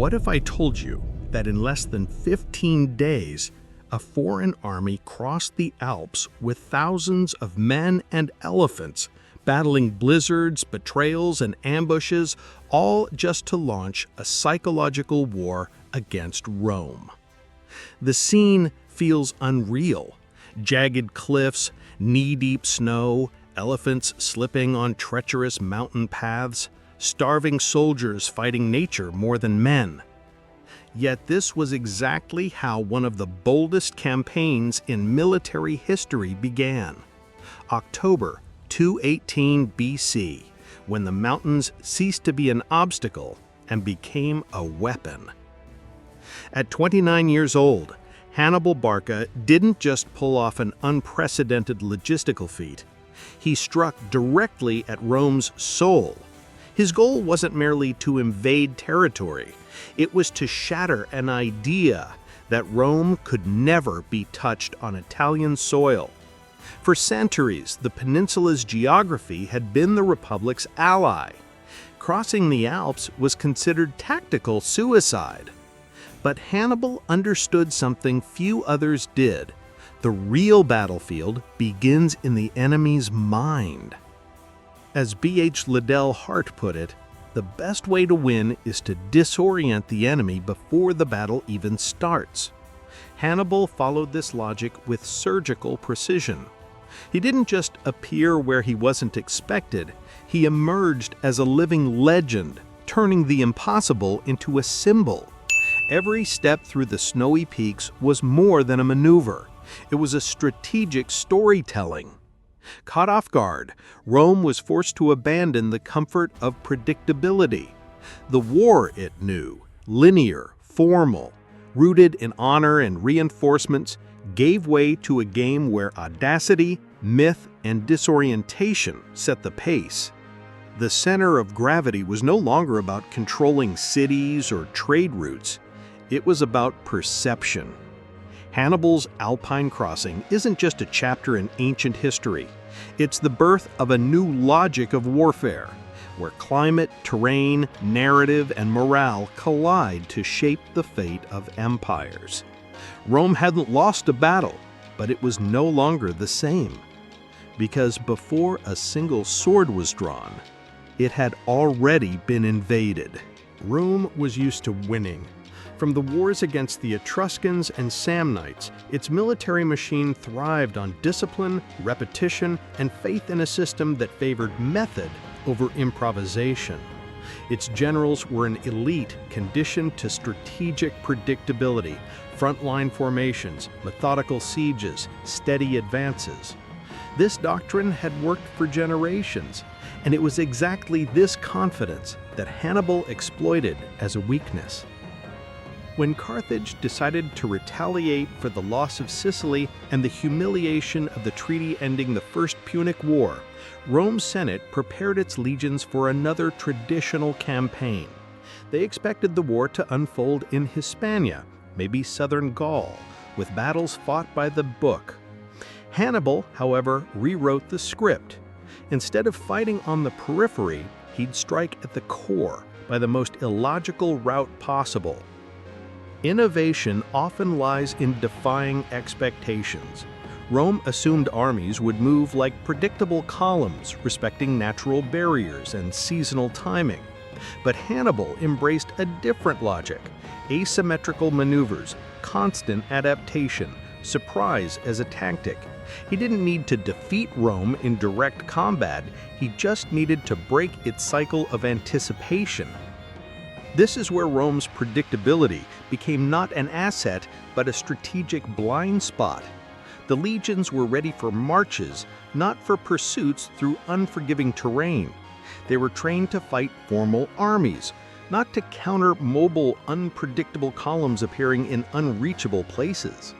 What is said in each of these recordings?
What if I told you that in less than 15 days, a foreign army crossed the Alps with thousands of men and elephants, battling blizzards, betrayals, and ambushes, all just to launch a psychological war against Rome? The scene feels unreal. Jagged cliffs, knee-deep snow, elephants slipping on treacherous mountain paths, starving soldiers fighting nature more than men. Yet this was exactly how one of the boldest campaigns in military history began. October 218 BC, when the mountains ceased to be an obstacle and became a weapon. At 29 years old, Hannibal Barca didn't just pull off an unprecedented logistical feat. He struck directly at Rome's soul. His goal wasn't merely to invade territory. It was to shatter an idea that Rome could never be touched on Italian soil. For centuries, the peninsula's geography had been the Republic's ally. Crossing the Alps was considered tactical suicide. But Hannibal understood something few others did. The real battlefield begins in the enemy's mind. As B.H. Liddell Hart put it, the best way to win is to disorient the enemy before the battle even starts. Hannibal followed this logic with surgical precision. He didn't just appear where he wasn't expected, he emerged as a living legend, turning the impossible into a symbol. Every step through the snowy peaks was more than a maneuver. It was a strategic storytelling. Caught off guard, Rome was forced to abandon the comfort of predictability. The war it knew, linear, formal, rooted in honor and reinforcements, gave way to a game where audacity, myth, and disorientation set the pace. The center of gravity was no longer about controlling cities or trade routes. It was about perception. Hannibal's Alpine crossing isn't just a chapter in ancient history. It's the birth of a new logic of warfare, where climate, terrain, narrative, and morale collide to shape the fate of empires. Rome hadn't lost a battle, but it was no longer the same. Because before a single sword was drawn, it had already been invaded. Rome was used to winning. From the wars against the Etruscans and Samnites, its military machine thrived on discipline, repetition, and faith in a system that favored method over improvisation. Its generals were an elite conditioned to strategic predictability, frontline formations, methodical sieges, steady advances. This doctrine had worked for generations, and it was exactly this confidence that Hannibal exploited as a weakness. When Carthage decided to retaliate for the loss of Sicily and the humiliation of the treaty ending the First Punic War, Rome's Senate prepared its legions for another traditional campaign. They expected the war to unfold in Hispania, maybe southern Gaul, with battles fought by the book. Hannibal, however, rewrote the script. Instead of fighting on the periphery, he'd strike at the core by the most illogical route possible. Innovation often lies in defying expectations. Rome assumed armies would move like predictable columns, respecting natural barriers and seasonal timing. But Hannibal embraced a different logic: asymmetrical maneuvers, constant adaptation, surprise as a tactic. He didn't need to defeat Rome in direct combat, he just needed to break its cycle of anticipation. This is where Rome's predictability became not an asset, but a strategic blind spot. The legions were ready for marches, not for pursuits through unforgiving terrain. They were trained to fight formal armies, not to counter mobile, unpredictable columns appearing in unreachable places.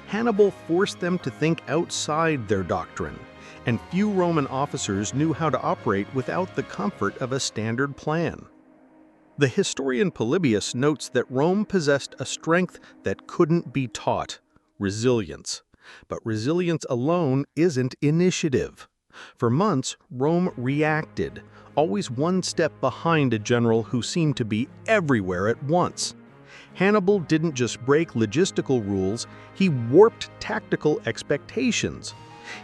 Hannibal forced them to think outside their doctrine, and few Roman officers knew how to operate without the comfort of a standard plan. The historian Polybius notes that Rome possessed a strength that couldn't be taught: resilience. But resilience alone isn't initiative. For months, Rome reacted, always one step behind a general who seemed to be everywhere at once. Hannibal didn't just break logistical rules, he warped tactical expectations.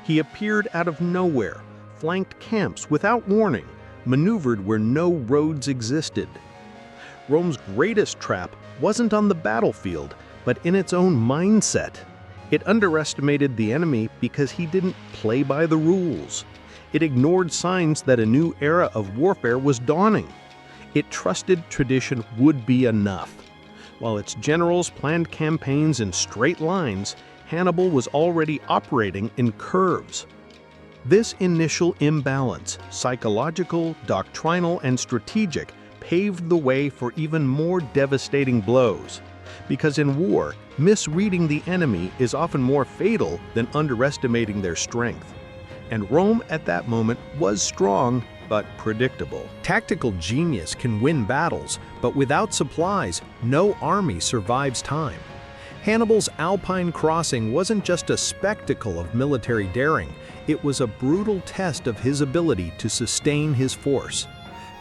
He appeared out of nowhere, flanked camps without warning, maneuvered where no roads existed. Rome's greatest trap wasn't on the battlefield, but in its own mindset. It underestimated the enemy because he didn't play by the rules. It ignored signs that a new era of warfare was dawning. It trusted tradition would be enough. While its generals planned campaigns in straight lines, Hannibal was already operating in curves. This initial imbalance, psychological, doctrinal, and strategic, paved the way for even more devastating blows. Because in war, misreading the enemy is often more fatal than underestimating their strength. And Rome at that moment was strong, but predictable. Tactical genius can win battles, but without supplies, no army survives time. Hannibal's Alpine crossing wasn't just a spectacle of military daring, it was a brutal test of his ability to sustain his force.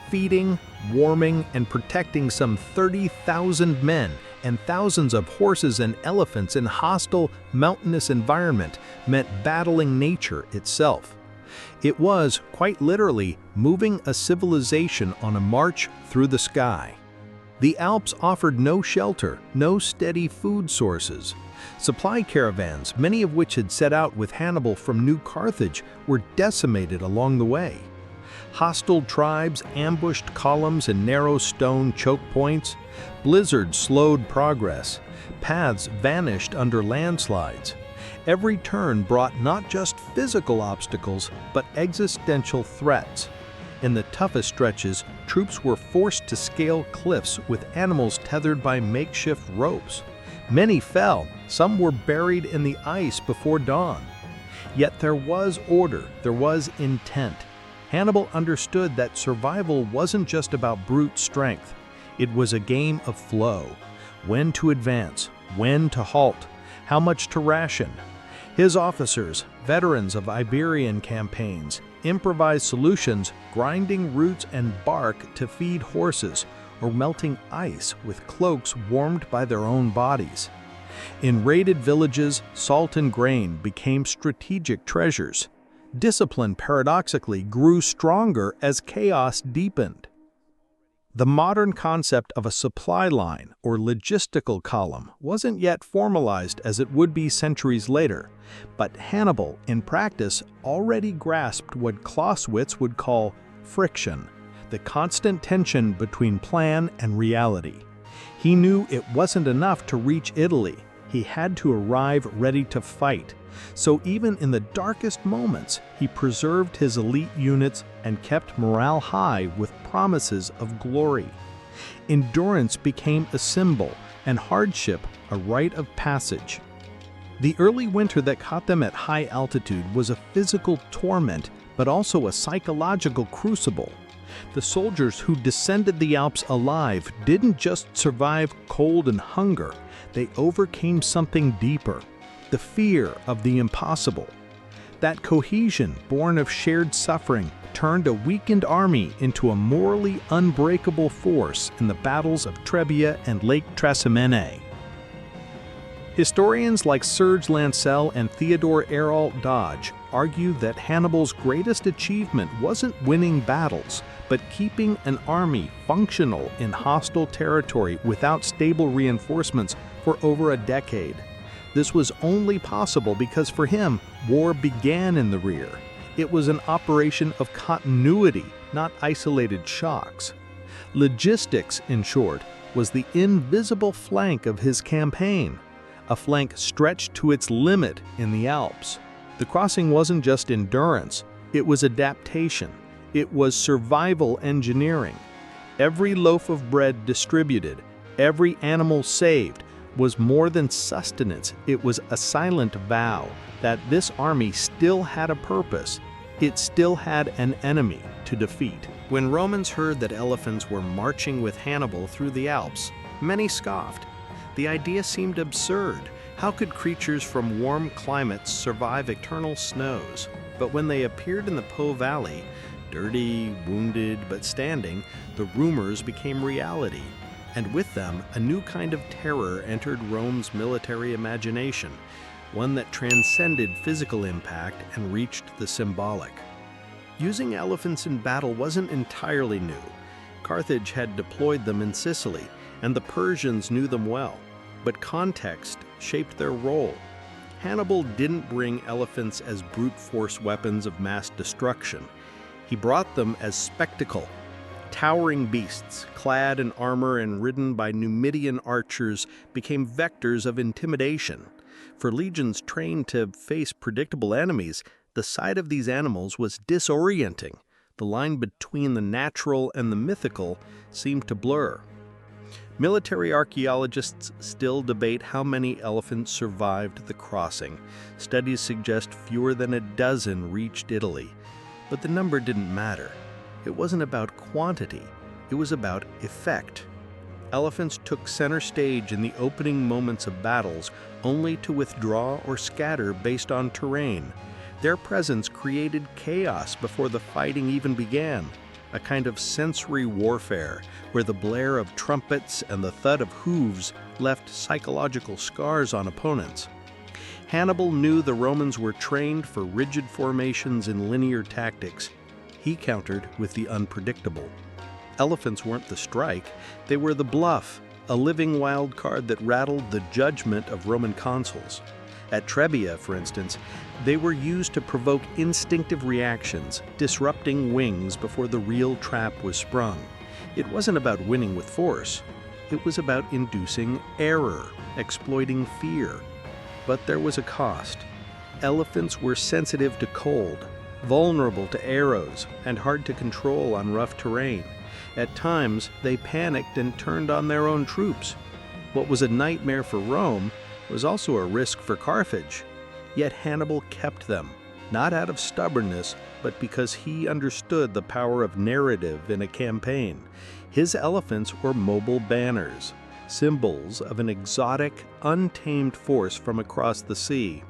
Feeding, warming, and protecting some 30,000 men and thousands of horses and elephants in hostile, mountainous environment meant battling nature itself. It was, quite literally, moving a civilization on a march through the sky. The Alps offered no shelter, no steady food sources. Supply caravans, many of which had set out with Hannibal from New Carthage, were decimated along the way. Hostile tribes ambushed columns and narrow stone choke points. Blizzards slowed progress. Paths vanished under landslides. Every turn brought not just physical obstacles, but existential threats. In the toughest stretches, troops were forced to scale cliffs with animals tethered by makeshift ropes. Many fell, some were buried in the ice before dawn. Yet there was order, there was intent. Hannibal understood that survival wasn't just about brute strength. It was a game of flow. When to advance, when to halt, how much to ration. His officers, veterans of Iberian campaigns, improvised solutions, grinding roots and bark to feed horses, or melting ice with cloaks warmed by their own bodies. In raided villages, salt and grain became strategic treasures. Discipline paradoxically grew stronger as chaos deepened. The modern concept of a supply line or logistical column wasn't yet formalized as it would be centuries later, but Hannibal, in practice, already grasped what Clausewitz would call friction, the constant tension between plan and reality. He knew it wasn't enough to reach Italy. He had to arrive ready to fight. So even in the darkest moments, he preserved his elite units and kept morale high with promises of glory. Endurance became a symbol, and hardship a rite of passage. The early winter that caught them at high altitude was a physical torment, but also a psychological crucible. The soldiers who descended the Alps alive didn't just survive cold and hunger, they overcame something deeper. The fear of the impossible. That cohesion, born of shared suffering, turned a weakened army into a morally unbreakable force in the battles of Trebia and Lake Trasimene. Historians like Serge Lancel and Theodore Errol Dodge argue that Hannibal's greatest achievement wasn't winning battles, but keeping an army functional in hostile territory without stable reinforcements for over a decade. This was only possible because for him, war began in the rear. It was an operation of continuity, not isolated shocks. Logistics, in short, was the invisible flank of his campaign, a flank stretched to its limit in the Alps. The crossing wasn't just endurance, it was adaptation. It was survival engineering. Every loaf of bread distributed, every animal saved, was more than sustenance. It was a silent vow that this army still had a purpose. It still had an enemy to defeat. When Romans heard that elephants were marching with Hannibal through the Alps, many scoffed. The idea seemed absurd. How could creatures from warm climates survive eternal snows? But when they appeared in the Po Valley, Dirty, wounded, but standing, the rumors became reality. And with them, a new kind of terror entered Rome's military imagination, one that transcended physical impact and reached the symbolic. Using elephants in battle wasn't entirely new. Carthage had deployed them in Sicily, and the Persians knew them well. But context shaped their role. Hannibal didn't bring elephants as brute force weapons of mass destruction. He brought them as spectacle. Towering beasts, clad in armor and ridden by Numidian archers, became vectors of intimidation. For legions trained to face predictable enemies, the sight of these animals was disorienting. The line between the natural and the mythical seemed to blur. Military archaeologists still debate how many elephants survived the crossing. Studies suggest fewer than a dozen reached Italy. But the number didn't matter. It wasn't about quantity, it was about effect. Elephants took center stage in the opening moments of battles, only to withdraw or scatter based on terrain. Their presence created chaos before the fighting even began, a kind of sensory warfare where the blare of trumpets and the thud of hooves left psychological scars on opponents. Hannibal knew the Romans were trained for rigid formations in linear tactics. He countered with the unpredictable. Elephants weren't the strike, they were the bluff, a living wild card that rattled the judgment of Roman consuls. At Trebia, for instance, they were used to provoke instinctive reactions, disrupting wings before the real trap was sprung. It wasn't about winning with force. It was about inducing error, exploiting fear. But there was a cost. Elephants were sensitive to cold, vulnerable to arrows, and hard to control on rough terrain. At times, they panicked and turned on their own troops. What was a nightmare for Rome was also a risk for Carthage. Yet Hannibal kept them, not out of stubbornness, but because he understood the power of narrative in a campaign. His elephants were mobile banners, symbols of an exotic, untamed force from across the sea.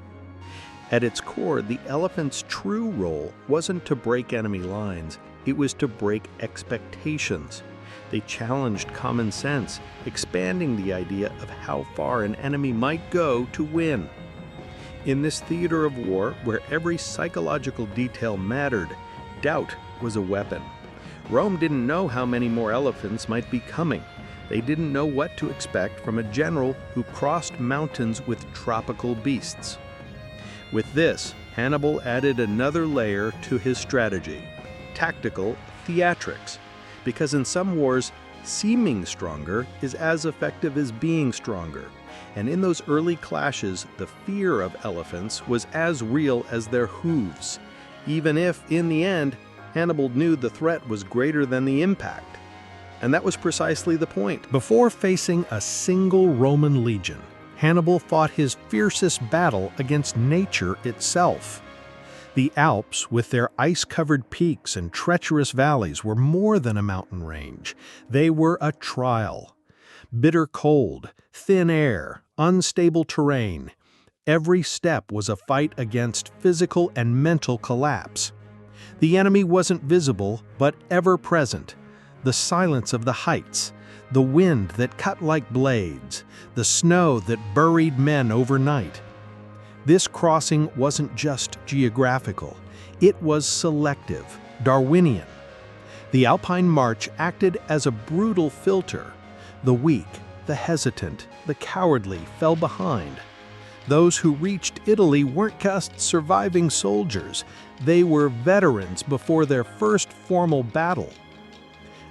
At its core, the elephant's true role wasn't to break enemy lines, it was to break expectations. They challenged common sense, expanding the idea of how far an enemy might go to win. In this theater of war, where every psychological detail mattered, doubt was a weapon. Rome didn't know how many more elephants might be coming. They didn't know what to expect from a general who crossed mountains with tropical beasts. With this, Hannibal added another layer to his strategy: tactical theatrics. Because in some wars, seeming stronger is as effective as being stronger. And in those early clashes, the fear of elephants was as real as their hooves, even if, in the end, Hannibal knew the threat was greater than the impact. And that was precisely the point. Before facing a single Roman legion, Hannibal fought his fiercest battle against nature itself. The Alps, with their ice-covered peaks and treacherous valleys, were more than a mountain range. They were a trial. Bitter cold, thin air, unstable terrain. Every step was a fight against physical and mental collapse. The enemy wasn't visible, but ever present. The silence of the heights, the wind that cut like blades, the snow that buried men overnight. This crossing wasn't just geographical, it was selective, Darwinian. The Alpine March acted as a brutal filter. The weak, the hesitant, the cowardly fell behind. Those who reached Italy weren't just surviving soldiers, they were veterans before their first formal battle.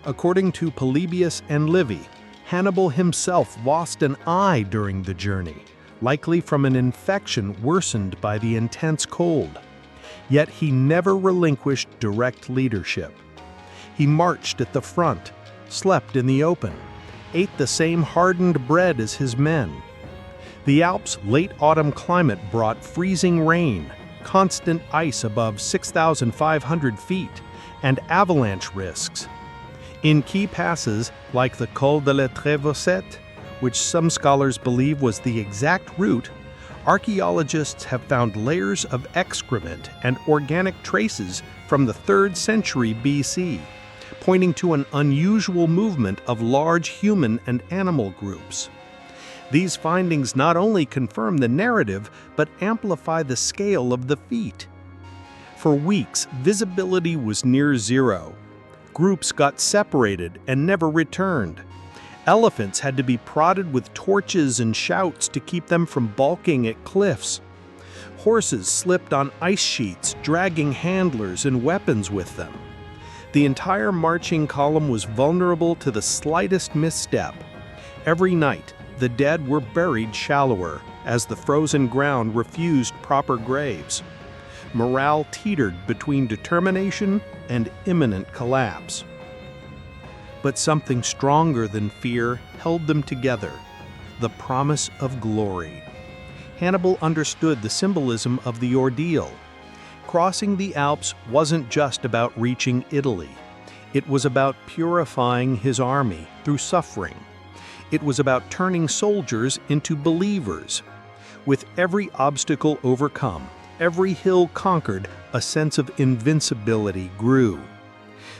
According to Polybius and Livy, Hannibal himself lost an eye during the journey, likely from an infection worsened by the intense cold. Yet he never relinquished direct leadership. He marched at the front, slept in the open, ate the same hardened bread as his men. The Alps' late autumn climate brought freezing rain, constant ice above 6,500 feet, and avalanche risks. In key passes, like the Col de la Trévosette, which some scholars believe was the exact route, Archaeologists have found layers of excrement and organic traces from the 3rd century BC, pointing to an unusual movement of large human and animal groups. These findings not only confirm the narrative, but amplify the scale of the feat. For weeks, visibility was near zero. Groups got separated and never returned. Elephants had to be prodded with torches and shouts to keep them from balking at cliffs. Horses slipped on ice sheets, dragging handlers and weapons with them. The entire marching column was vulnerable to the slightest misstep. Every night, the dead were buried shallower, as the frozen ground refused proper graves. Morale teetered between determination and imminent collapse. But something stronger than fear held them together: the promise of glory. Hannibal understood the symbolism of the ordeal. Crossing the Alps wasn't just about reaching Italy. It was about purifying his army through suffering. It was about turning soldiers into believers. With every obstacle overcome, every hill conquered, a sense of invincibility grew.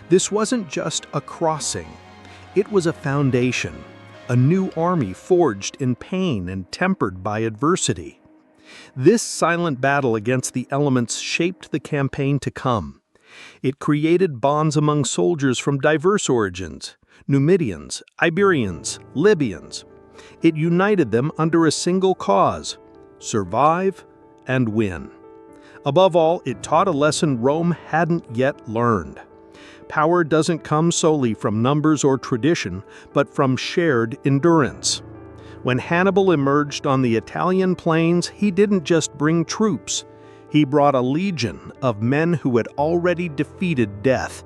This wasn't just a crossing. It was a foundation, a new army forged in pain and tempered by adversity. This silent battle against the elements shaped the campaign to come. It created bonds among soldiers from diverse origins: Numidians, Iberians, Libyans. It united them under a single cause: survive and win. Above all, it taught a lesson Rome hadn't yet learned. Power doesn't come solely from numbers or tradition, but from shared endurance. When Hannibal emerged on the Italian plains, he didn't just bring troops. He brought a legion of men who had already defeated death.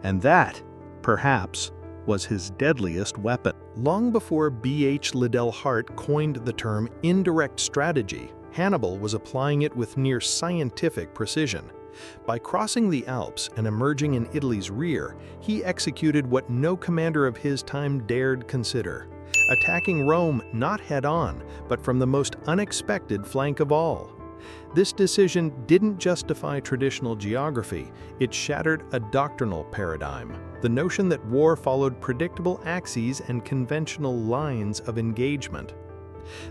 And that, perhaps, was his deadliest weapon. Long before B.H. Liddell Hart coined the term indirect strategy, Hannibal was applying it with near scientific precision. By crossing the Alps and emerging in Italy's rear, he executed what no commander of his time dared consider: attacking Rome not head-on, but from the most unexpected flank of all. This decision didn't justify traditional geography, it shattered a doctrinal paradigm: the notion that war followed predictable axes and conventional lines of engagement.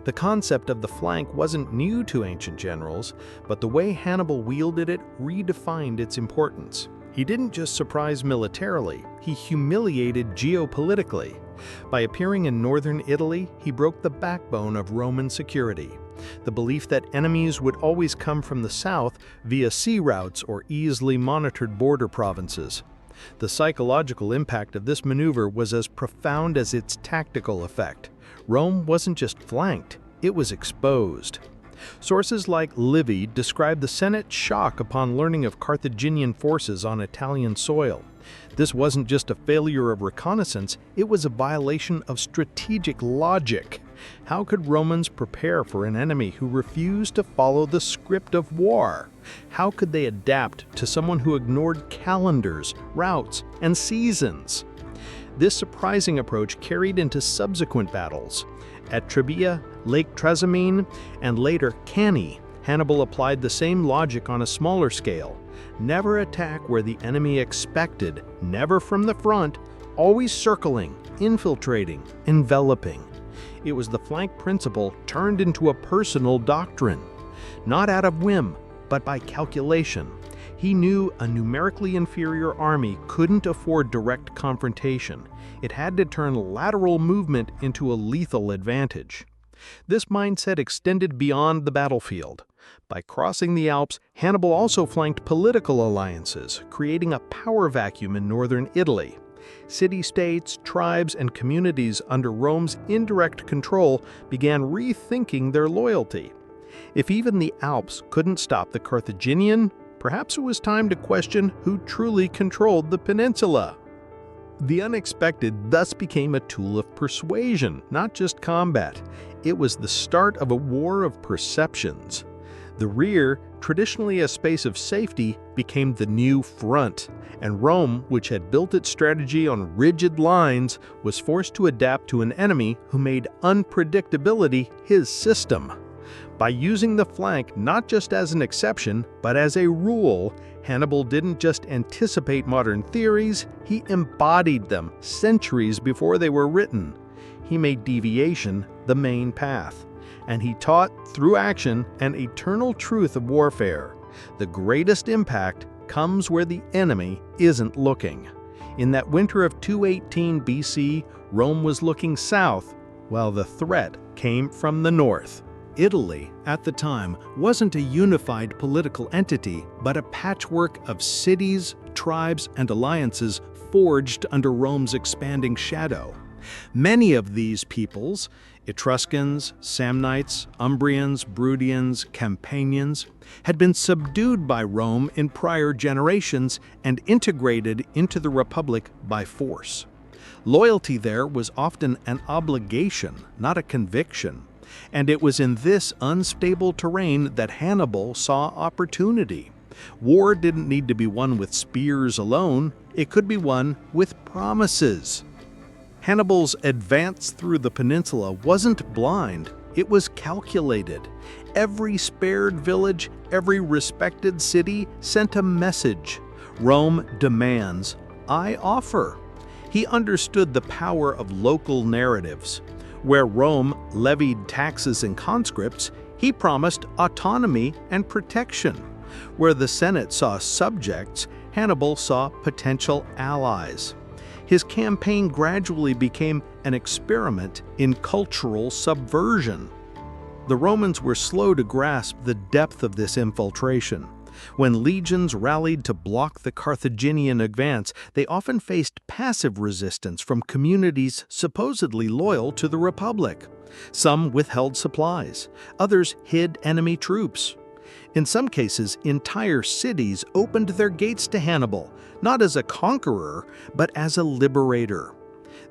The concept of the flank wasn't new to ancient generals, but the way Hannibal wielded it redefined its importance. He didn't just surprise militarily, he humiliated geopolitically. By appearing in northern Italy, he broke the backbone of Roman security: the belief that enemies would always come from the south via sea routes or easily monitored border provinces. The psychological impact of this maneuver was as profound as its tactical effect. Rome wasn't just flanked, it was exposed. Sources like Livy describe the Senate's shock upon learning of Carthaginian forces on Italian soil. This wasn't just a failure of reconnaissance, it was a violation of strategic logic. How could Romans prepare for an enemy who refused to follow the script of war? How could they adapt to someone who ignored calendars, routes, and seasons? This surprising approach carried into subsequent battles. At Trebia, Lake Trasimene, and later Cannae, Hannibal applied the same logic on a smaller scale. Never attack where the enemy expected, never from the front, always circling, infiltrating, enveloping. It was the flank principle turned into a personal doctrine. Not out of whim, but by calculation. He knew a numerically inferior army couldn't afford direct confrontation. It had to turn lateral movement into a lethal advantage. This mindset extended beyond the battlefield. By crossing the Alps, Hannibal also flanked political alliances, creating a power vacuum in northern Italy. City-states, tribes, and communities under Rome's indirect control began rethinking their loyalty. If even the Alps couldn't stop the Carthaginian, perhaps it was time to question who truly controlled the peninsula. The unexpected thus became a tool of persuasion, not just combat. It was the start of a war of perceptions. The rear, traditionally a space of safety, became the new front, and Rome, which had built its strategy on rigid lines, was forced to adapt to an enemy who made unpredictability his system. By using the flank not just as an exception, but as a rule, Hannibal didn't just anticipate modern theories, he embodied them centuries before they were written. He made deviation the main path, and he taught, through action, an eternal truth of warfare. The greatest impact comes where the enemy isn't looking. In that winter of 218 BC, Rome was looking south, while the threat came from the north. Italy, at the time, wasn't a unified political entity, but a patchwork of cities, tribes, and alliances forged under Rome's expanding shadow. Many of these peoples, Etruscans, Samnites, Umbrians, Bruttians, Campanians, had been subdued by Rome in prior generations and integrated into the Republic by force. Loyalty there was often an obligation, not a conviction, and it was in this unstable terrain that Hannibal saw opportunity. War didn't need to be won with spears alone, it could be won with promises. Hannibal's advance through the peninsula wasn't blind, it was calculated. Every spared village, every respected city sent a message. Rome demands, I offer. He understood the power of local narratives. Where Rome levied taxes and conscripts, he promised autonomy and protection. Where the Senate saw subjects, Hannibal saw potential allies. His campaign gradually became an experiment in cultural subversion. The Romans were slow to grasp the depth of this infiltration. When legions rallied to block the Carthaginian advance, they often faced passive resistance from communities supposedly loyal to the Republic. Some withheld supplies, others hid enemy troops. In some cases, entire cities opened their gates to Hannibal, not as a conqueror, but as a liberator.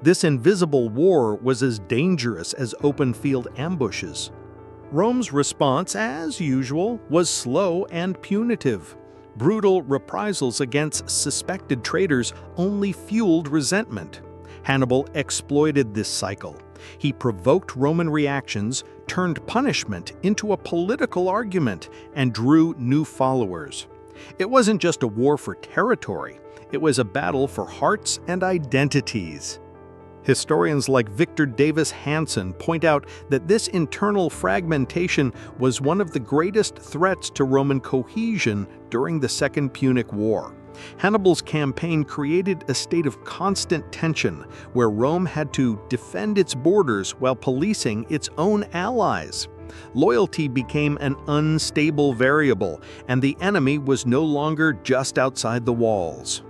This invisible war was as dangerous as open field ambushes. Rome's response, as usual, was slow and punitive. Brutal reprisals against suspected traitors only fueled resentment. Hannibal exploited this cycle. He provoked Roman reactions, turned punishment into a political argument, and drew new followers. It wasn't just a war for territory, it was a battle for hearts and identities. Historians like Victor Davis Hanson point out that this internal fragmentation was one of the greatest threats to Roman cohesion during the Second Punic War. Hannibal's campaign created a state of constant tension, where Rome had to defend its borders while policing its own allies. Loyalty became an unstable variable, and the enemy was no longer just outside the walls.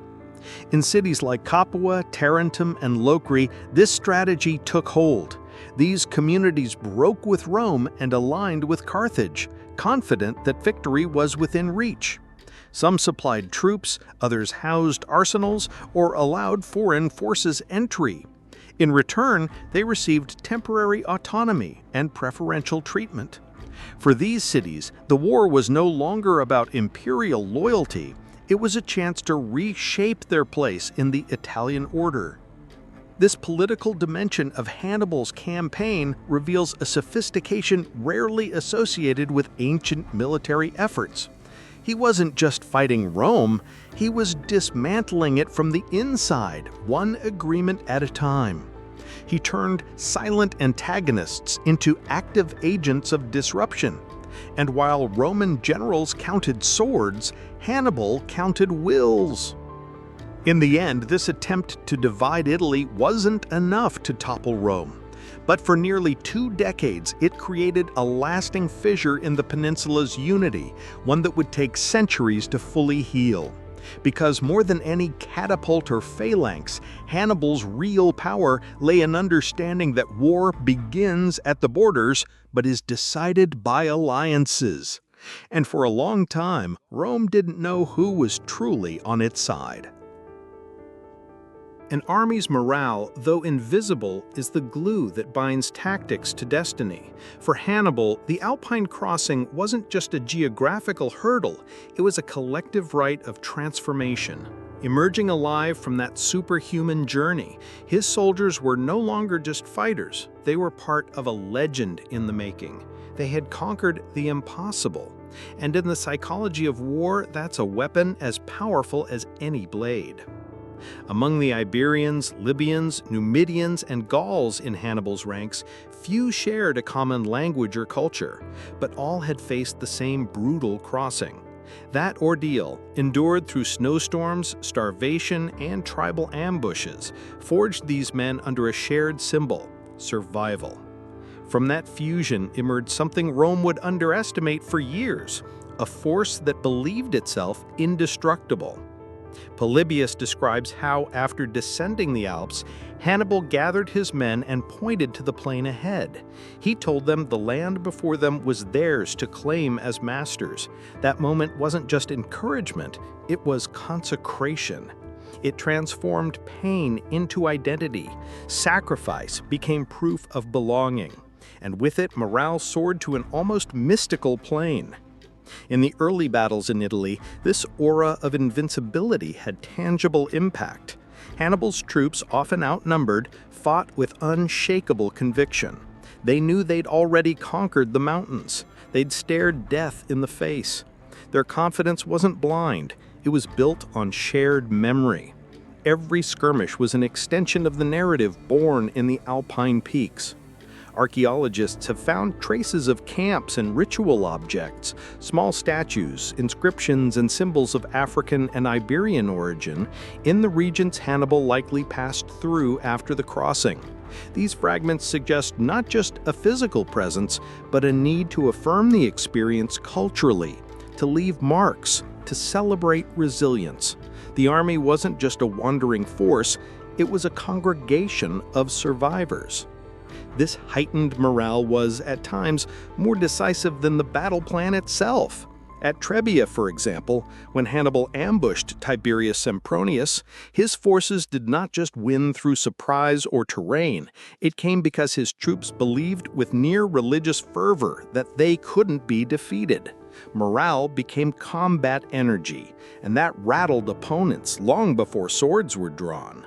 In cities like Capua, Tarentum, and Locri, this strategy took hold. These communities broke with Rome and aligned with Carthage, confident that victory was within reach. Some supplied troops, others housed arsenals, or allowed foreign forces entry. In return, they received temporary autonomy and preferential treatment. For these cities, the war was no longer about imperial loyalty. It was a chance to reshape their place in the Italian order. This political dimension of Hannibal's campaign reveals a sophistication rarely associated with ancient military efforts. He wasn't just fighting Rome, he was dismantling it from the inside, one agreement at a time. He turned silent antagonists into active agents of disruption. And while Roman generals counted swords, Hannibal counted wills. In the end, this attempt to divide Italy wasn't enough to topple Rome. But for nearly 2 decades, it created a lasting fissure in the peninsula's unity, one that would take centuries to fully heal. Because more than any catapult or phalanx, Hannibal's real power lay in understanding that war begins at the borders, but is decided by alliances. And for a long time, Rome didn't know who was truly on its side. An army's morale, though invisible, is the glue that binds tactics to destiny. For Hannibal, the Alpine crossing wasn't just a geographical hurdle, it was a collective rite of transformation. Emerging alive from that superhuman journey, his soldiers were no longer just fighters, they were part of a legend in the making. They had conquered the impossible. And in the psychology of war, that's a weapon as powerful as any blade. Among the Iberians, Libyans, Numidians, and Gauls in Hannibal's ranks, few shared a common language or culture, but all had faced the same brutal crossing. That ordeal, endured through snowstorms, starvation, and tribal ambushes, forged these men under a shared symbol: survival. From that fusion emerged something Rome would underestimate for years, a force that believed itself indestructible. Polybius describes how, after descending the Alps, Hannibal gathered his men and pointed to the plain ahead. He told them the land before them was theirs to claim as masters. That moment wasn't just encouragement, it was consecration. It transformed pain into identity. Sacrifice became proof of belonging. And with it, morale soared to an almost mystical plane. In the early battles in Italy, this aura of invincibility had tangible impact. Hannibal's troops, often outnumbered, fought with unshakable conviction. They knew they'd already conquered the mountains. They'd stared death in the face. Their confidence wasn't blind. It was built on shared memory. Every skirmish was an extension of the narrative born in the Alpine peaks. Archaeologists have found traces of camps and ritual objects, small statues, inscriptions, and symbols of African and Iberian origin in the regions Hannibal likely passed through after the crossing. These fragments suggest not just a physical presence, but a need to affirm the experience culturally, to leave marks, to celebrate resilience. The army wasn't just a wandering force, it was a congregation of survivors. This heightened morale was, at times, more decisive than the battle plan itself. At Trebia, for example, when Hannibal ambushed Tiberius Sempronius, his forces did not just win through surprise or terrain. It came because his troops believed with near religious fervor that they couldn't be defeated. Morale became combat energy, and that rattled opponents long before swords were drawn.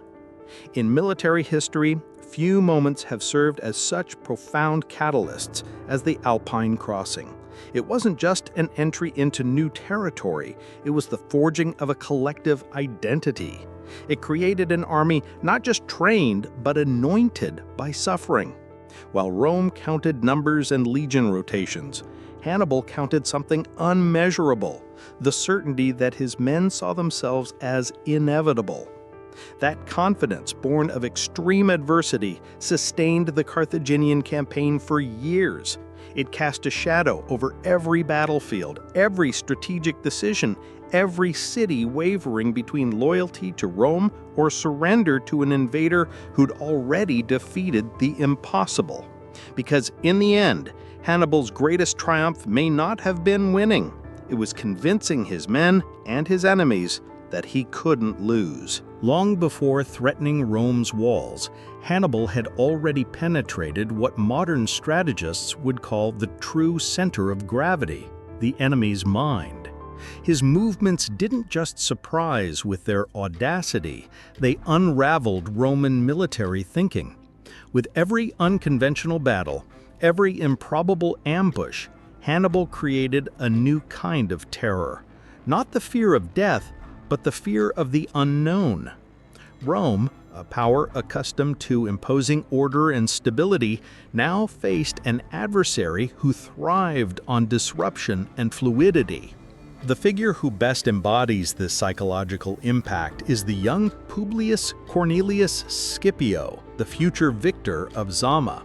In military history, few moments have served as such profound catalysts as the Alpine crossing. It wasn't just an entry into new territory, it was the forging of a collective identity. It created an army not just trained, but anointed by suffering. While Rome counted numbers and legion rotations, Hannibal counted something unmeasurable: the certainty that his men saw themselves as inevitable. That confidence, born of extreme adversity, sustained the Carthaginian campaign for years. It cast a shadow over every battlefield, every strategic decision, every city wavering between loyalty to Rome or surrender to an invader who'd already defeated the impossible. Because in the end, Hannibal's greatest triumph may not have been winning. It was convincing his men and his enemies that he couldn't lose. Long before threatening Rome's walls, Hannibal had already penetrated what modern strategists would call the true center of gravity, the enemy's mind. His movements didn't just surprise with their audacity, they unraveled Roman military thinking. With every unconventional battle, every improbable ambush, Hannibal created a new kind of terror. Not the fear of death, but the fear of the unknown. Rome, a power accustomed to imposing order and stability, now faced an adversary who thrived on disruption and fluidity. The figure who best embodies this psychological impact is the young Publius Cornelius Scipio, the future victor of Zama.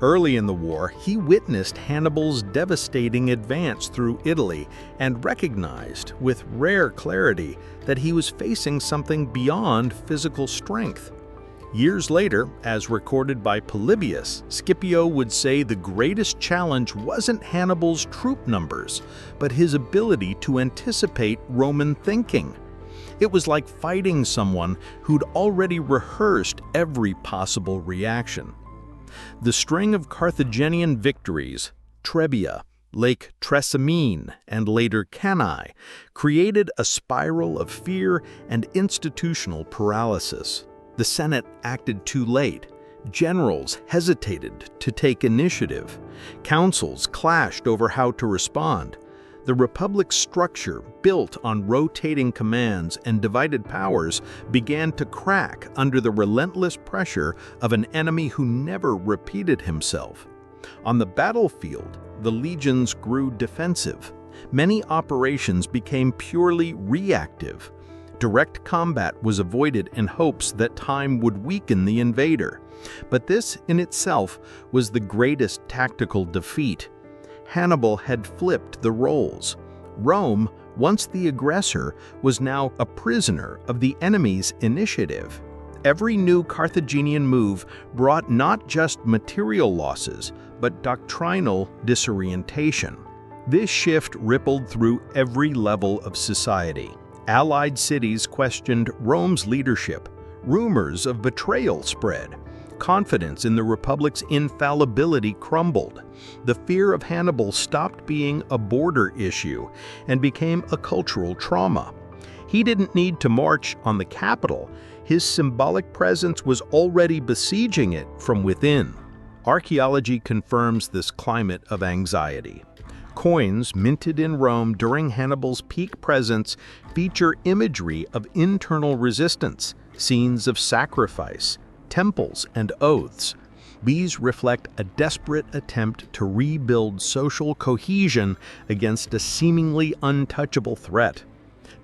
Early in the war, he witnessed Hannibal's devastating advance through Italy and recognized with rare clarity that he was facing something beyond physical strength. Years later, as recorded by Polybius, Scipio would say the greatest challenge wasn't Hannibal's troop numbers, but his ability to anticipate Roman thinking. It was like fighting someone who'd already rehearsed every possible reaction. The string of Carthaginian victories, Trebia, Lake Trasimene, and later Cannae, created a spiral of fear and institutional paralysis. The Senate acted too late. Generals hesitated to take initiative. Councils clashed over how to respond. The Republic's structure, built on rotating commands and divided powers, began to crack under the relentless pressure of an enemy who never repeated himself. On the battlefield, the legions grew defensive. Many operations became purely reactive. Direct combat was avoided in hopes that time would weaken the invader. But this in itself was the greatest tactical defeat. Hannibal had flipped the roles. Rome, once the aggressor, was now a prisoner of the enemy's initiative. Every new Carthaginian move brought not just material losses, but doctrinal disorientation. This shift rippled through every level of society. Allied cities questioned Rome's leadership. Rumors of betrayal spread. Confidence in the Republic's infallibility crumbled. The fear of Hannibal stopped being a border issue and became a cultural trauma. He didn't need to march on the capital. His symbolic presence was already besieging it from within. Archaeology confirms this climate of anxiety. Coins minted in Rome during Hannibal's peak presence feature imagery of internal resistance, scenes of sacrifice, temples, and oaths. These reflect a desperate attempt to rebuild social cohesion against a seemingly untouchable threat.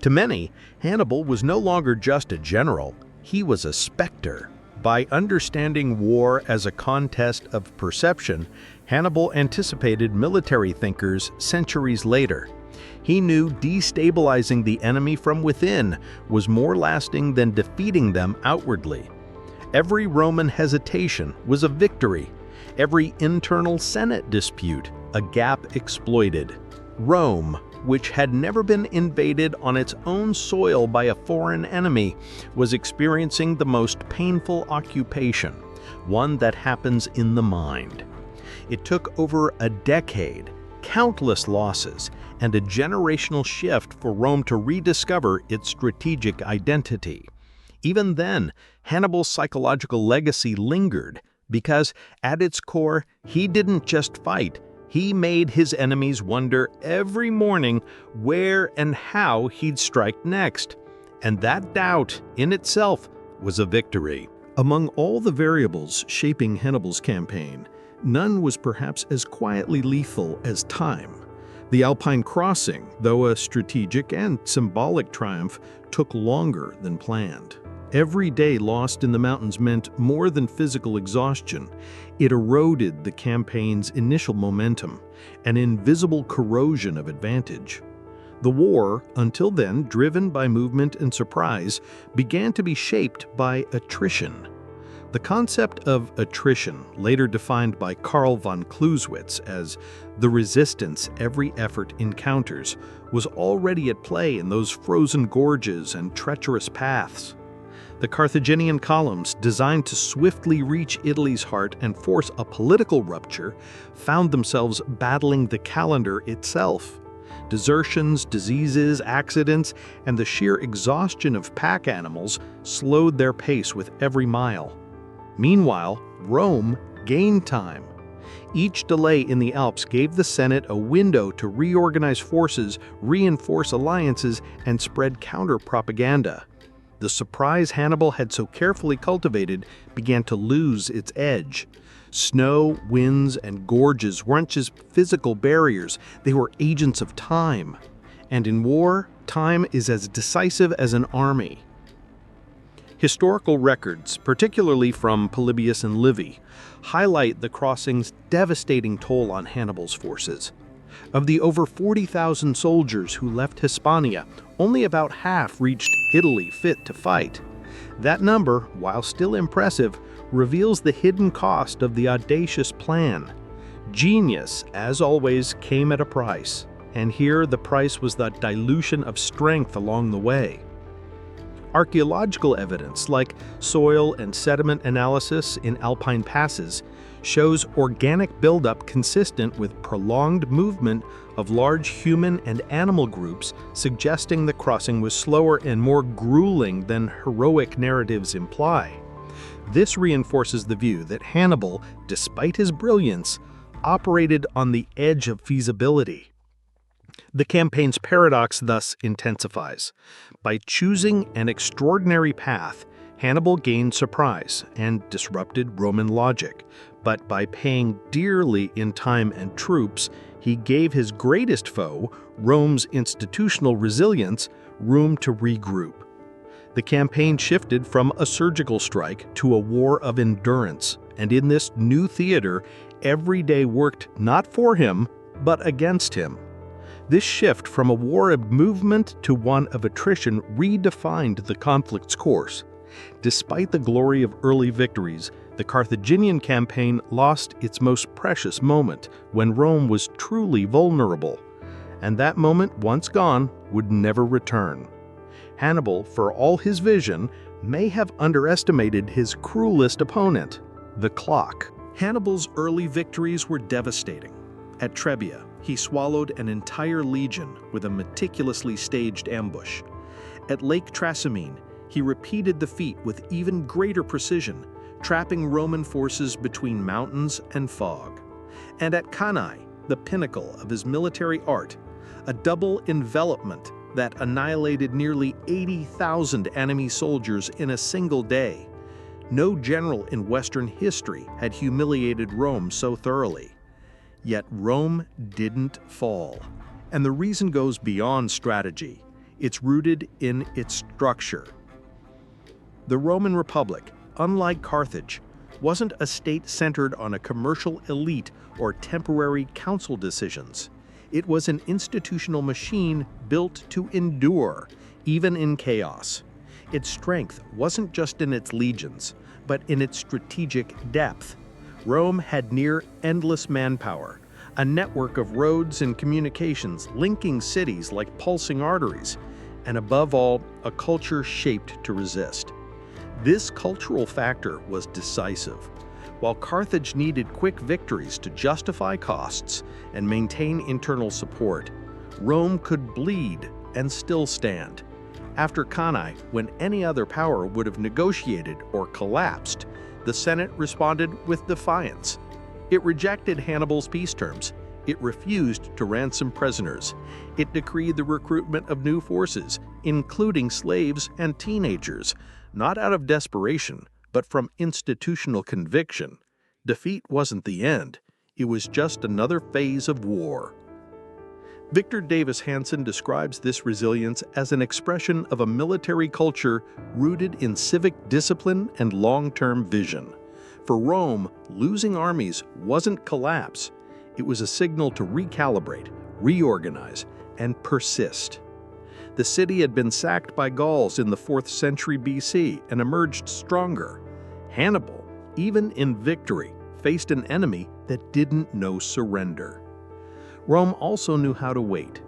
To many, Hannibal was no longer just a general, he was a specter. By understanding war as a contest of perception, Hannibal anticipated military thinkers centuries later. He knew destabilizing the enemy from within was more lasting than defeating them outwardly. Every Roman hesitation was a victory. Every internal Senate dispute, a gap exploited. Rome, which had never been invaded on its own soil by a foreign enemy, was experiencing the most painful occupation, one that happens in the mind. It took over a decade, countless losses, and a generational shift for Rome to rediscover its strategic identity. Even then, Hannibal's psychological legacy lingered because, at its core, he didn't just fight, he made his enemies wonder every morning where and how he'd strike next. And that doubt, in itself, was a victory. Among all the variables shaping Hannibal's campaign, none was perhaps as quietly lethal as time. The Alpine crossing, though a strategic and symbolic triumph, took longer than planned. Every day lost in the mountains meant more than physical exhaustion. It eroded the campaign's initial momentum, an invisible corrosion of advantage. The war, until then driven by movement and surprise, began to be shaped by attrition. The concept of attrition, later defined by Karl von Clausewitz as the resistance every effort encounters, was already at play in those frozen gorges and treacherous paths. The Carthaginian columns, designed to swiftly reach Italy's heart and force a political rupture, found themselves battling the calendar itself. Desertions, diseases, accidents, and the sheer exhaustion of pack animals slowed their pace with every mile. Meanwhile, Rome gained time. Each delay in the Alps gave the Senate a window to reorganize forces, reinforce alliances, and spread counter-propaganda. The surprise Hannibal had so carefully cultivated began to lose its edge. Snow, winds, and gorges weren't just physical barriers, they were agents of time. And in war, time is as decisive as an army. Historical records, particularly from Polybius and Livy, highlight the crossing's devastating toll on Hannibal's forces. Of the over 40,000 soldiers who left Hispania, only about half reached Italy fit to fight. That number, while still impressive, reveals the hidden cost of the audacious plan. Genius, as always, came at a price, and here the price was the dilution of strength along the way. Archaeological evidence, like soil and sediment analysis in alpine passes, shows organic buildup consistent with prolonged movement of large human and animal groups, suggesting the crossing was slower and more grueling than heroic narratives imply. This reinforces the view that Hannibal, despite his brilliance, operated on the edge of feasibility. The campaign's paradox thus intensifies. By choosing an extraordinary path, Hannibal gained surprise and disrupted Roman logic, but by paying dearly in time and troops, he gave his greatest foe, Rome's institutional resilience, room to regroup. The campaign shifted from a surgical strike to a war of endurance, and in this new theater, every day worked not for him, but against him. This shift from a war of movement to one of attrition redefined the conflict's course. Despite the glory of early victories, the Carthaginian campaign lost its most precious moment when Rome was truly vulnerable. And that moment, once gone, would never return. Hannibal, for all his vision, may have underestimated his cruelest opponent, the clock. Hannibal's early victories were devastating. At Trebia, he swallowed an entire legion with a meticulously staged ambush. At Lake Trasimene, he repeated the feat with even greater precision, trapping Roman forces between mountains and fog. And at Cannae, the pinnacle of his military art, a double envelopment that annihilated nearly 80,000 enemy soldiers in a single day. No general in Western history had humiliated Rome so thoroughly. Yet Rome didn't fall. And the reason goes beyond strategy. It's rooted in its structure. The Roman Republic, unlike Carthage, wasn't a state centered on a commercial elite or temporary council decisions. It was an institutional machine built to endure, even in chaos. Its strength wasn't just in its legions, but in its strategic depth. Rome had near endless manpower, a network of roads and communications linking cities like pulsing arteries, and above all, a culture shaped to resist. This cultural factor was decisive. While Carthage needed quick victories to justify costs and maintain internal support, Rome could bleed and still stand. After Cannae, when any other power would have negotiated or collapsed, the Senate responded with defiance. It rejected Hannibal's peace terms. It refused to ransom prisoners. It decreed the recruitment of new forces, including slaves and teenagers, not out of desperation, but from institutional conviction. Defeat wasn't the end. It was just another phase of war. Victor Davis Hanson describes this resilience as an expression of a military culture rooted in civic discipline and long-term vision. For Rome, losing armies wasn't collapse. It was a signal to recalibrate, reorganize, and persist. The city had been sacked by Gauls in the 4th century BC and emerged stronger. Hannibal, even in victory, faced an enemy that didn't know surrender. Rome also knew how to wait.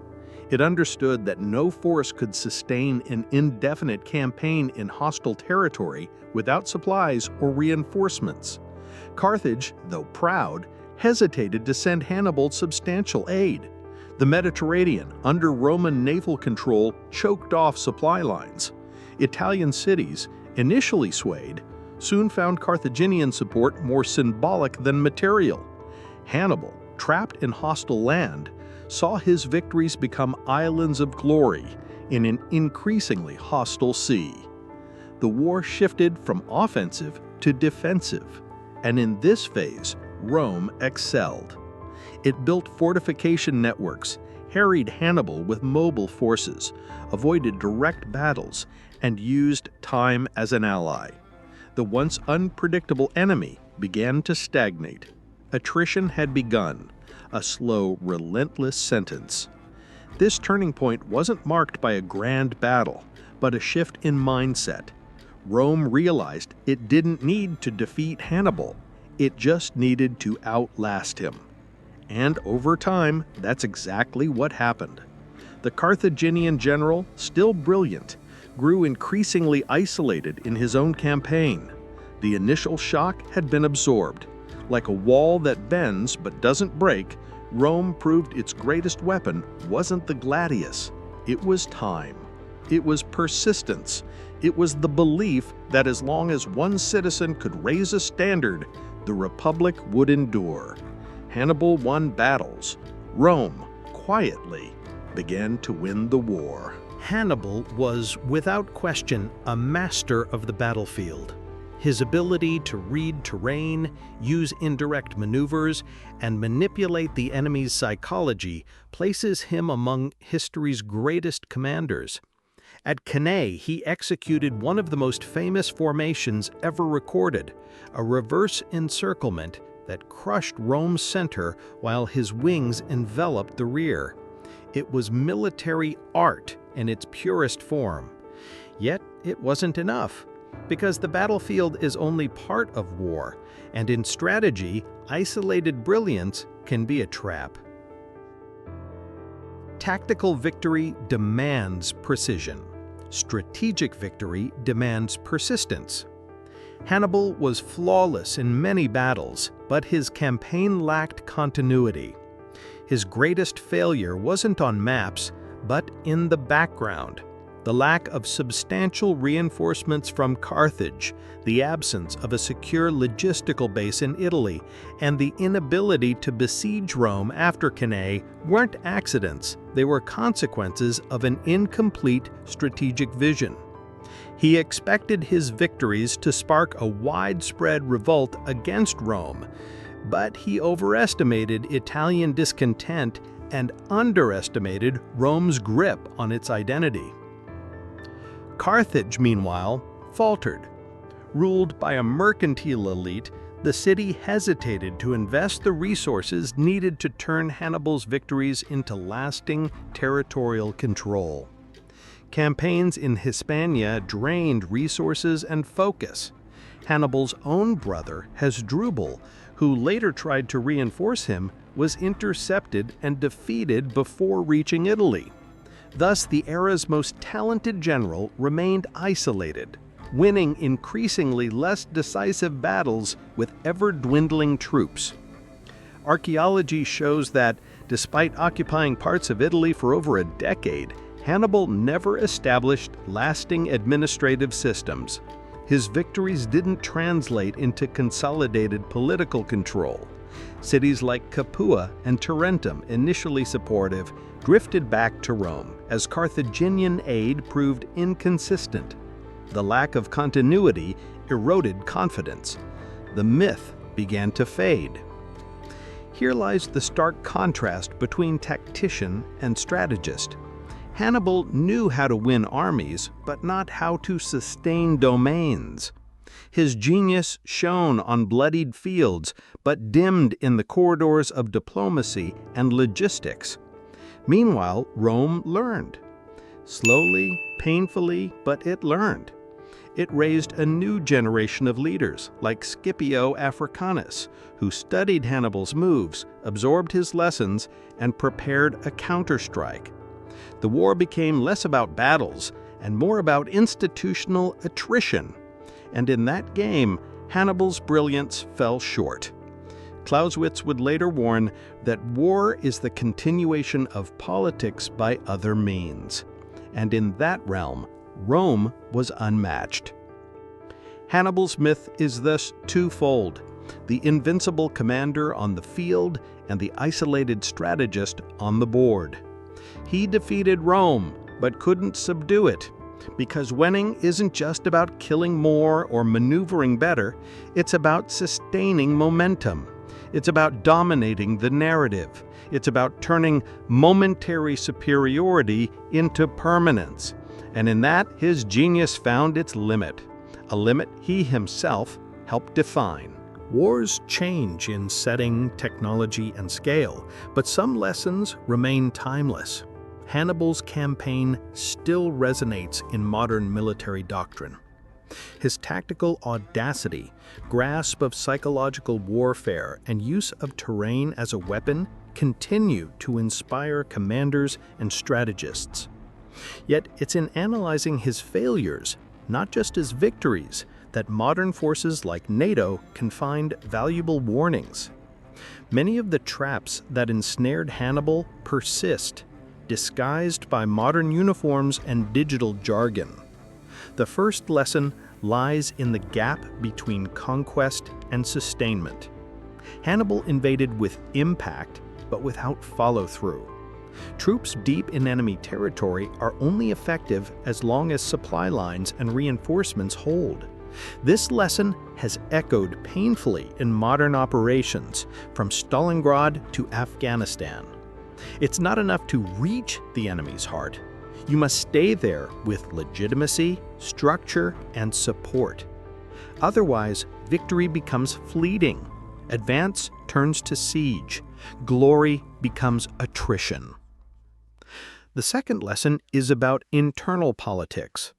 It understood that no force could sustain an indefinite campaign in hostile territory without supplies or reinforcements. Carthage, though proud, hesitated to send Hannibal substantial aid. The Mediterranean, under Roman naval control, choked off supply lines. Italian cities, initially swayed, soon found Carthaginian support more symbolic than material. Hannibal, trapped in hostile land, saw his victories become islands of glory in an increasingly hostile sea. The war shifted from offensive to defensive, and in this phase, Rome excelled. It built fortification networks, harried Hannibal with mobile forces, avoided direct battles, and used time as an ally. The once unpredictable enemy began to stagnate. Attrition had begun, a slow, relentless sentence. This turning point wasn't marked by a grand battle, but a shift in mindset. Rome realized it didn't need to defeat Hannibal. It just needed to outlast him. And over time, that's exactly what happened. The Carthaginian general, still brilliant, grew increasingly isolated in his own campaign. The initial shock had been absorbed. Like a wall that bends but doesn't break, Rome proved its greatest weapon wasn't the gladius. It was time. It was persistence. It was the belief that as long as one citizen could raise a standard, the Republic would endure. Hannibal won battles. Rome, quietly, began to win the war. Hannibal was, without question, a master of the battlefield. His ability to read terrain, use indirect maneuvers, and manipulate the enemy's psychology places him among history's greatest commanders. At Cannae, he executed one of the most famous formations ever recorded, a reverse encirclement that crushed Rome's center while his wings enveloped the rear. It was military art in its purest form. Yet it wasn't enough, because the battlefield is only part of war, and in strategy, isolated brilliance can be a trap. Tactical victory demands precision. Strategic victory demands persistence. Hannibal was flawless in many battles, but his campaign lacked continuity. His greatest failure wasn't on maps, but in the background. The lack of substantial reinforcements from Carthage, the absence of a secure logistical base in Italy, and the inability to besiege Rome after Cannae weren't accidents. They were consequences of an incomplete strategic vision. He expected his victories to spark a widespread revolt against Rome, but he overestimated Italian discontent and underestimated Rome's grip on its identity. Carthage, meanwhile, faltered. Ruled by a mercantile elite, the city hesitated to invest the resources needed to turn Hannibal's victories into lasting territorial control. Campaigns in Hispania drained resources and focus. Hannibal's own brother, Hasdrubal, who later tried to reinforce him, was intercepted and defeated before reaching Italy. Thus, the era's most talented general remained isolated, winning increasingly less decisive battles with ever-dwindling troops. Archaeology shows that, despite occupying parts of Italy for over a decade, Hannibal never established lasting administrative systems. His victories didn't translate into consolidated political control. Cities like Capua and Tarentum, initially supportive, drifted back to Rome as Carthaginian aid proved inconsistent. The lack of continuity eroded confidence. The myth began to fade. Here lies the stark contrast between tactician and strategist. Hannibal knew how to win armies, but not how to sustain domains. His genius shone on bloodied fields, but dimmed in the corridors of diplomacy and logistics. Meanwhile, Rome learned. Slowly, painfully, but it learned. It raised a new generation of leaders, like Scipio Africanus, who studied Hannibal's moves, absorbed his lessons, and prepared a counterstrike. The war became less about battles and more about institutional attrition. And in that game, Hannibal's brilliance fell short. Clausewitz would later warn that war is the continuation of politics by other means. And in that realm, Rome was unmatched. Hannibal's myth is thus twofold: the invincible commander on the field and the isolated strategist on the board. He defeated Rome, but couldn't subdue it, because winning isn't just about killing more or maneuvering better, it's about sustaining momentum. It's about dominating the narrative. It's about turning momentary superiority into permanence. And in that, his genius found its limit, a limit he himself helped define. Wars change in setting, technology, and scale, but some lessons remain timeless. Hannibal's campaign still resonates in modern military doctrine. His tactical audacity, grasp of psychological warfare, and use of terrain as a weapon continue to inspire commanders and strategists. Yet it's in analyzing his failures, not just his victories, that modern forces like NATO can find valuable warnings. Many of the traps that ensnared Hannibal persist, disguised by modern uniforms and digital jargon. The first lesson lies in the gap between conquest and sustainment. Hannibal invaded with impact, but without follow-through. Troops deep in enemy territory are only effective as long as supply lines and reinforcements hold. This lesson has echoed painfully in modern operations, from Stalingrad to Afghanistan. It's not enough to reach the enemy's heart. You must stay there with legitimacy, structure, and support. Otherwise, victory becomes fleeting. Advance turns to siege. Glory becomes attrition. The second lesson is about internal politics.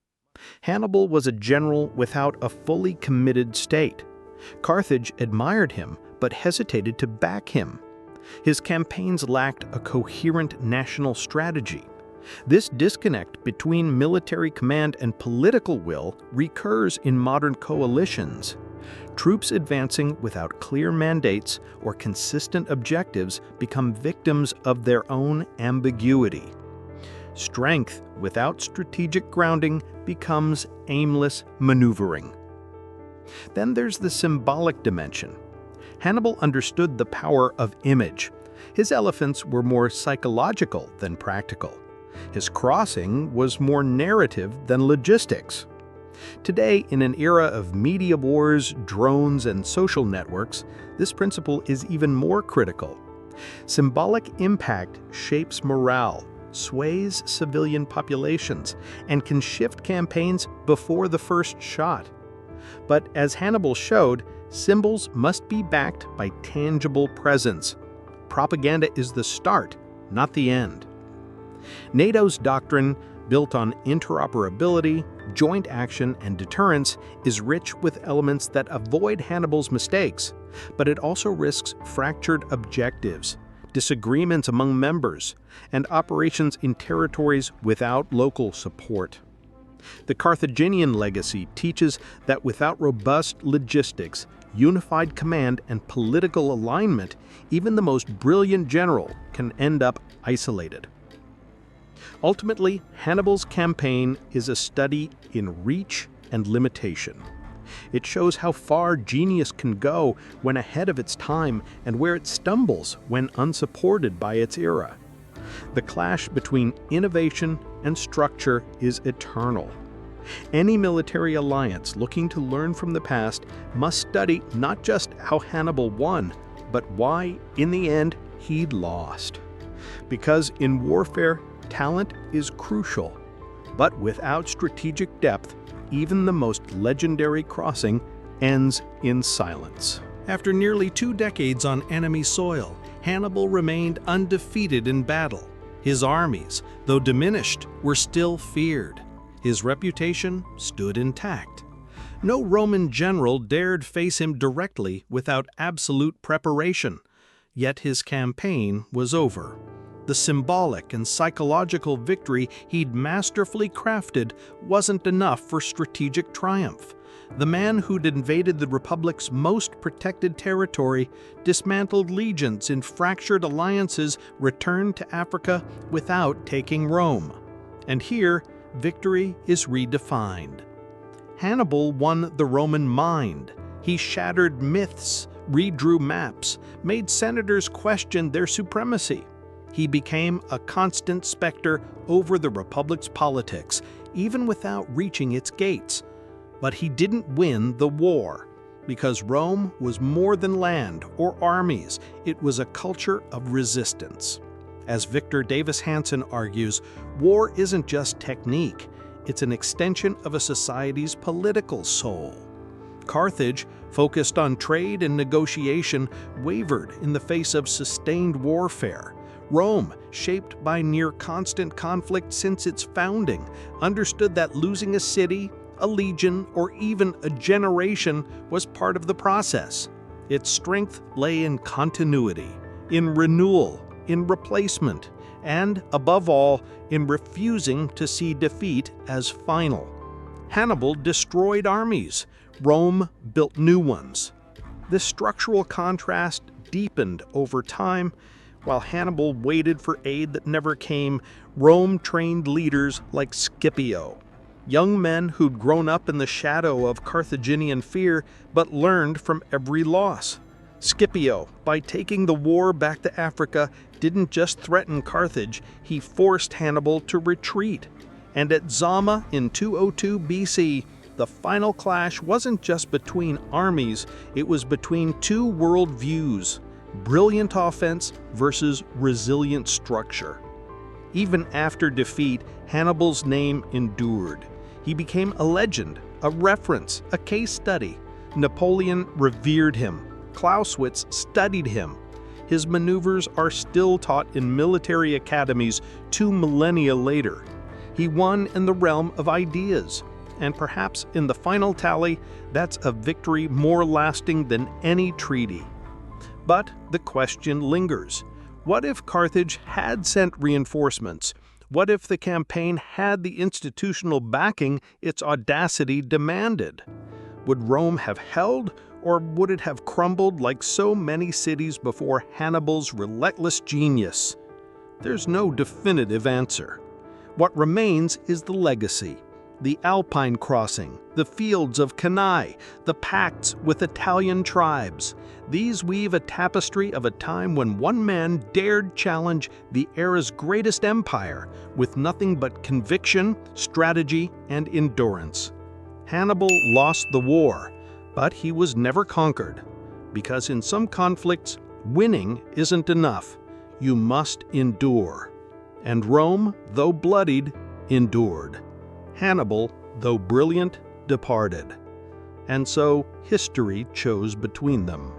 Hannibal was a general without a fully committed state. Carthage admired him, but hesitated to back him. His campaigns lacked a coherent national strategy. This disconnect between military command and political will recurs in modern coalitions. Troops advancing without clear mandates or consistent objectives become victims of their own ambiguity. Strength without strategic grounding becomes aimless maneuvering. Then there's the symbolic dimension. Hannibal understood the power of image. His elephants were more psychological than practical. His crossing was more narrative than logistics. Today, in an era of media wars, drones, and social networks, this principle is even more critical. Symbolic impact shapes morale, sways civilian populations, and can shift campaigns before the first shot. But as Hannibal showed, symbols must be backed by tangible presence. Propaganda is the start, not the end. NATO's doctrine, built on interoperability, joint action, and deterrence, is rich with elements that avoid Hannibal's mistakes, but it also risks fractured objectives, disagreements among members, and operations in territories without local support. The Carthaginian legacy teaches that without robust logistics, unified command, and political alignment, even the most brilliant general can end up isolated. Ultimately, Hannibal's campaign is a study in reach and limitation. It shows how far genius can go when ahead of its time and where it stumbles when unsupported by its era. The clash between innovation and structure is eternal. Any military alliance looking to learn from the past must study not just how Hannibal won, but why, in the end, he'd lost. Because in warfare, talent is crucial, but without strategic depth, even the most legendary crossing ends in silence. After nearly 2 decades on enemy soil, Hannibal remained undefeated in battle. His armies, though diminished, were still feared. His reputation stood intact. No Roman general dared face him directly without absolute preparation, yet his campaign was over. The symbolic and psychological victory he'd masterfully crafted wasn't enough for strategic triumph. The man who'd invaded the Republic's most protected territory, dismantled legions in fractured alliances, returned to Africa without taking Rome. And here, victory is redefined. Hannibal won the Roman mind. He shattered myths, redrew maps, made senators question their supremacy. He became a constant specter over the Republic's politics, even without reaching its gates. But he didn't win the war, because Rome was more than land or armies. It was a culture of resistance. As Victor Davis Hanson argues, war isn't just technique, it's an extension of a society's political soul. Carthage, focused on trade and negotiation, wavered in the face of sustained warfare. Rome, shaped by near-constant conflict since its founding, understood that losing a city, a legion, or even a generation was part of the process. Its strength lay in continuity, in renewal, in replacement, and, above all, in refusing to see defeat as final. Hannibal destroyed armies. Rome built new ones. This structural contrast deepened over time. While Hannibal waited for aid that never came, Rome trained leaders like Scipio, young men who'd grown up in the shadow of Carthaginian fear but learned from every loss. Scipio, by taking the war back to Africa, didn't just threaten Carthage, he forced Hannibal to retreat. And at Zama in 202 BC, the final clash wasn't just between armies, it was between two world views: brilliant offense versus resilient structure. Even after defeat, Hannibal's name endured. He became a legend, a reference, a case study. Napoleon revered him. Clausewitz studied him. His maneuvers are still taught in military academies 2 millennia later. He won in the realm of ideas, and perhaps in the final tally, that's a victory more lasting than any treaty. But the question lingers. What if Carthage had sent reinforcements? What if the campaign had the institutional backing its audacity demanded? Would Rome have held, or would it have crumbled like so many cities before Hannibal's relentless genius? There's no definitive answer. What remains is the legacy: the Alpine crossing, the fields of Cannae, the pacts with Italian tribes. These weave a tapestry of a time when one man dared challenge the era's greatest empire with nothing but conviction, strategy, and endurance. Hannibal lost the war, but he was never conquered, because in some conflicts, winning isn't enough. You must endure. And Rome, though bloodied, endured. Hannibal, though brilliant, departed. And so history chose between them.